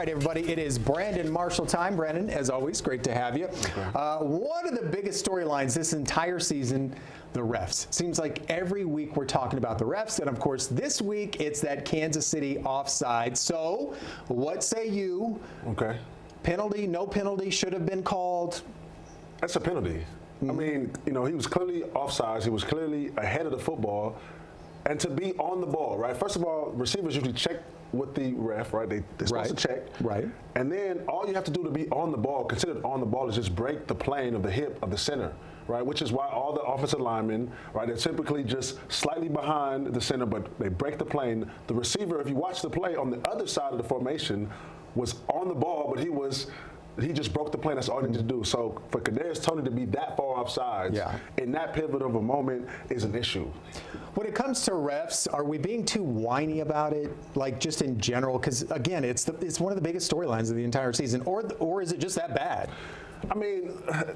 All right, everybody, it is Brandon Marshall time. Brandon, as always, great to have you. One of the biggest storylines this entire season, the refs. Seems like every week we're talking about the refs, and of course this week it's that Kansas City offside. So, what say you? Okay. Penalty, no penalty, should have been called? That's a penalty. I mean, he was clearly offsides. He was clearly ahead of the football. And to be on the ball, right? First of all, receivers usually check with the ref, right? They're supposed to check. Right. And then all you have to do to be on the ball, considered on the ball, is just break the plane of the hip of the center, right? Which is why all the offensive linemen, right, they're typically just slightly behind the center, but they break the plane. The receiver, if you watch the play on the other side of the formation, was on the ball, but he just broke the plane. That's all he needed to do. So for Kadarius Toney to be that far offside in that pivot of a moment is an issue. When it comes to refs, are we being too whiny about it, like just in general? Because again, it's one of the biggest storylines of the entire season, or is it just that bad? I mean,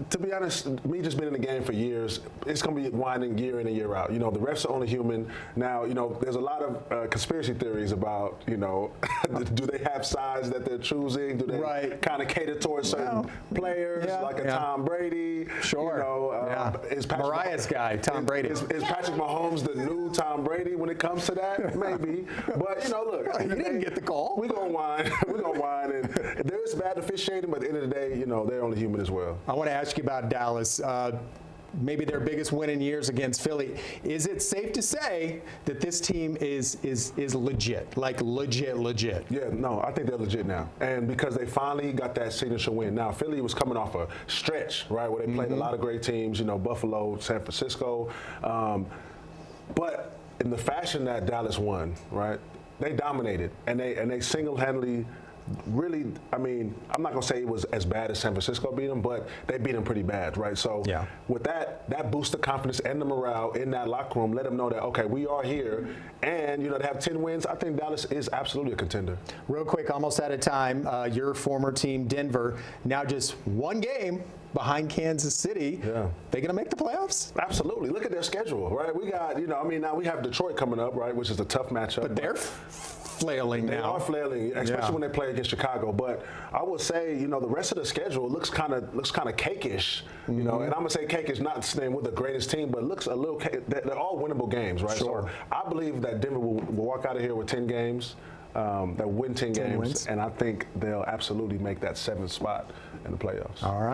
to be honest, me just being in the game for years, it's going to be winding year in and year out. The refs are only human. Now, there's a lot of conspiracy theories about, do they have sides that they're choosing? Do they kind of cater towards certain players, like a Tom Brady? Sure. Is Mariah's guy, Tom Brady. Is Patrick Mahomes the new Tom Brady when it comes to that? Maybe. But, look. He didn't get the call. We're going to whine. We're going to whine. And there is bad officiating, but at the end of the day, they're only human as well. I want to ask you about Dallas. Maybe their biggest win in years against Philly. Is it safe to say that this team is legit, like legit? Yeah, no, I think they're legit now. And because they finally got that signature win. Now, Philly was coming off a stretch, right, where they played a lot of great teams, Buffalo, San Francisco. But in the fashion that Dallas won, right, they dominated. And they single-handedly really, I mean, I'm not going to say it was as bad as San Francisco beat them, but they beat them pretty bad, right? So with that boost the confidence and the morale in that locker room, let them know that, okay, we are here. And, to have 10 wins, I think Dallas is absolutely a contender. Real quick, almost out of time, your former team, Denver, now just one game behind Kansas City. Yeah. They going to make the playoffs? Absolutely. Look at their schedule, right? We got, now we have Detroit coming up, right, which is a tough matchup. But they're flailing now. They are flailing, especially when they play against Chicago. But I would say, the rest of the schedule looks kind of cakeish. And I'm gonna say cakeish, not saying we're the greatest team, but it looks a little. They're all winnable games, right? Sure. So I believe that Denver will walk out of here with 10 games. They'll win 10 games, wins. and I think they'll absolutely make that 7th spot in the playoffs. All right.